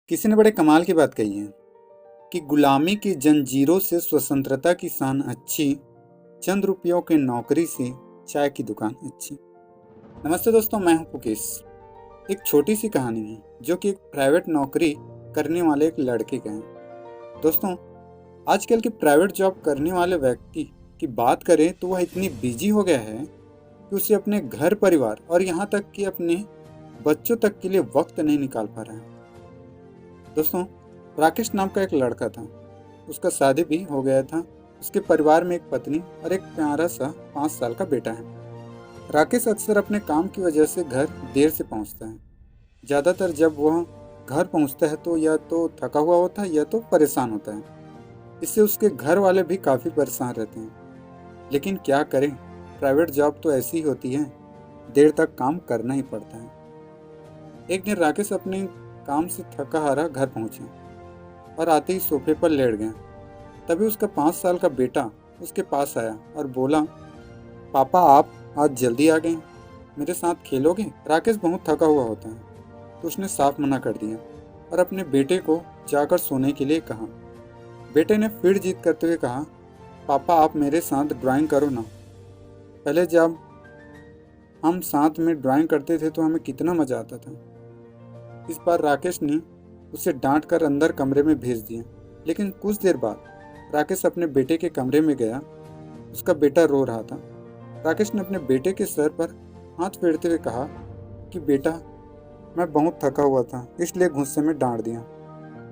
किसी ने बड़े कमाल की बात कही है कि गुलामी की जंजीरों से स्वतंत्रता की शान अच्छी, चंद रुपयों की नौकरी से चाय की दुकान अच्छी। नमस्ते दोस्तों, मैं हूं मुकेश। एक छोटी सी कहानी है जो कि एक प्राइवेट नौकरी करने वाले एक लड़के का है। दोस्तों, आजकल के प्राइवेट जॉब करने वाले व्यक्ति की बात करें तो वह इतनी बिजी हो गया है कि उसे अपने घर परिवार और यहाँ तक कि अपने बच्चों तक के लिए वक्त नहीं निकाल पा रहा है। दोस्तों, राकेश नाम का एक लड़का था। उसका शादी भी हो गया था। उसके परिवार में एक पत्नी और एक प्यारा सा 5 साल का बेटा है। राकेश अक्सर अपने काम की वजह से घर देर से पहुंचता है। ज़्यादातर जब वह घर पहुंचता है तो या तो थका हुआ होता है या तो परेशान होता है। इससे उसके घर वाले भी काफ़ी परेशान रहते हैं। लेकिन क्या करें, प्राइवेट जॉब तो ऐसी ही होती है, देर तक काम करना ही पड़ता है। एक दिन राकेश अपने काम से थका हारा घर पहुंचा और आते ही सोफे पर लेट गया। तभी उसका 5 साल का बेटा उसके पास आया और बोला, पापा आप आज जल्दी आ गए, मेरे साथ खेलोगे? राकेश बहुत थका हुआ होता है तो उसने साफ मना कर दिया और अपने बेटे को जाकर सोने के लिए कहा। बेटे ने फिर जिद करते हुए कहा, पापा आप मेरे साथ ड्राइंग करो ना। पहले जब हम साथ में ड्राइंग करते थे तो हमें कितना मज़ा आता था। इस बार राकेश ने उसे डांट कर अंदर कमरे में भेज दिया। लेकिन कुछ देर बाद राकेश अपने बेटे के कमरे में गया। उसका बेटा रो रहा था। राकेश ने अपने बेटे के सर पर हाथ फेरते हुए कहा कि बेटा, मैं बहुत थका हुआ था इसलिए गुस्से में डांट दिया।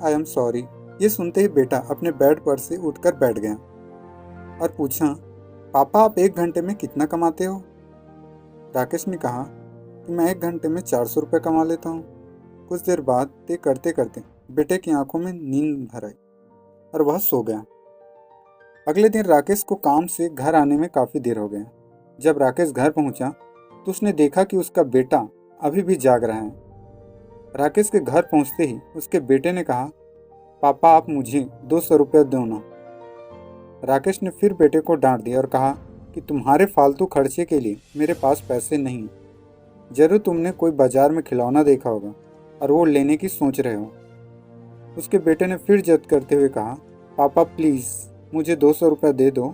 I am sorry. ये सुनते ही बेटा अपने बेड पर से उठकर बैठ गया और पूछा, पापा आप 1 घंटे में कितना कमाते हो? राकेश ने कहा कि मैं 1 घंटे में 400 रुपये कमा लेता हूँ। कुछ देर बाद ते करते करते बेटे की आंखों में नींद भर आई और वह सो गया। अगले दिन राकेश को काम से घर आने में काफ़ी देर हो गया। जब राकेश घर पहुंचा तो उसने देखा कि उसका बेटा अभी भी जाग रहा है। राकेश के घर पहुंचते ही उसके बेटे ने कहा, पापा आप मुझे 200 रुपये दो ना। राकेश ने फिर बेटे को डांट दिया और कहा कि तुम्हारे फालतू खर्चे के लिए मेरे पास पैसे नहीं। जरूर तुमने कोई बाजार में खिलौना देखा होगा और वो लेने की सोच रहे हो। उसके बेटे ने फिर जिद करते हुए कहा, पापा प्लीज़ मुझे 200 रुपये दे दो।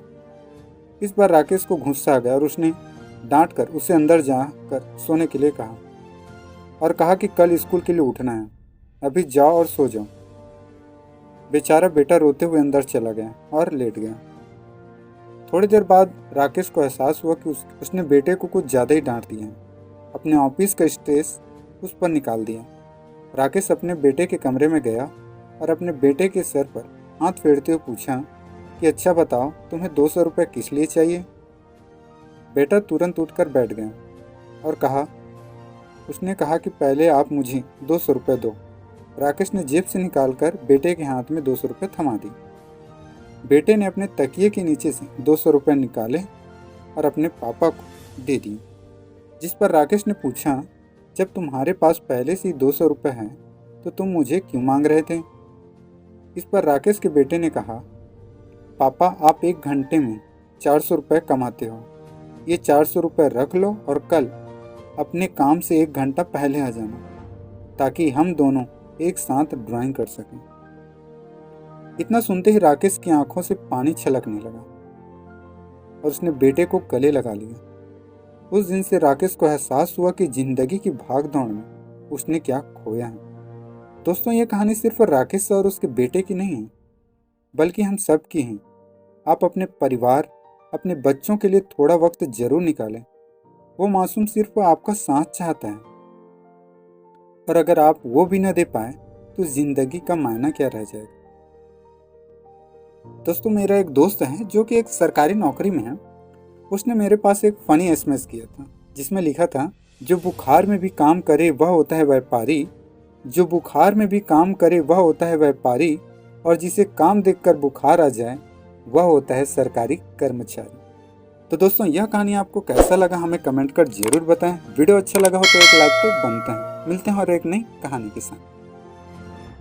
इस बार राकेश को गुस्सा आ गया और उसने डांट कर उसे अंदर जाकर सोने के लिए कहा और कहा कि कल स्कूल के लिए उठना है, अभी जाओ और सो जाओ। बेचारा बेटा रोते हुए अंदर चला गया और लेट गया। थोड़ी देर बाद राकेश को एहसास हुआ कि उसने बेटे को कुछ ज़्यादा ही डांट दिया है। अपने ऑफिस का स्ट्रेस उस पर निकाल दिया। राकेश अपने बेटे के कमरे में गया और अपने बेटे के सर पर हाथ फेरते हुए पूछा कि अच्छा बताओ, तुम्हें 200 रुपये किस लिए चाहिए? बेटा तुरंत उठकर बैठ गया और उसने कहा कि पहले आप मुझे 200 रुपये दो। राकेश ने जेब से निकालकर बेटे के हाथ में 200 रुपये थमा दी। बेटे ने अपने तकिए के नीचे से 200 रुपये निकाले और अपने पापा को दे दिए। जिस पर राकेश ने पूछा, जब तुम्हारे पास पहले से ही 200 रुपये हैं तो तुम मुझे क्यों मांग रहे थे? इस पर राकेश के बेटे ने कहा, पापा आप 1 घंटे में 400 रुपये कमाते हो, ये 400 रुपये रख लो और कल अपने काम से 1 घंटा पहले आ जाना ताकि हम दोनों एक साथ ड्राइंग कर सकें। इतना सुनते ही राकेश की आंखों से पानी छलकने लगा और उसने बेटे को गले लगा लिया। उस दिन से राकेश को एहसास हुआ कि जिंदगी की भागदौड़ में उसने क्या खोया है। दोस्तों, ये कहानी सिर्फ राकेश और उसके बेटे की नहीं है, बल्कि हम सब की है। आप अपने परिवार, अपने बच्चों के लिए थोड़ा वक्त जरूर निकालें। वो मासूम सिर्फ आपका साथ चाहता है, और अगर आप वो भी ना दे पाए तो जिंदगी का मायना क्या रह जाएगा। दोस्तों, मेरा एक दोस्त है जो कि एक सरकारी नौकरी में है। उसने मेरे पास एक फ़नी एसएमएस किया था जिसमें लिखा था, जो बुखार में भी काम करे वह होता है व्यापारी, जो बुखार में भी काम करे वह होता है व्यापारी, और जिसे काम देखकर बुखार आ जाए वह होता है सरकारी कर्मचारी। तो दोस्तों, यह कहानी आपको कैसा लगा हमें कमेंट कर जरूर बताएं। वीडियो अच्छा लगा हो तो एक लाइक तो बनता है। मिलते हैं और एक नई कहानी के साथ।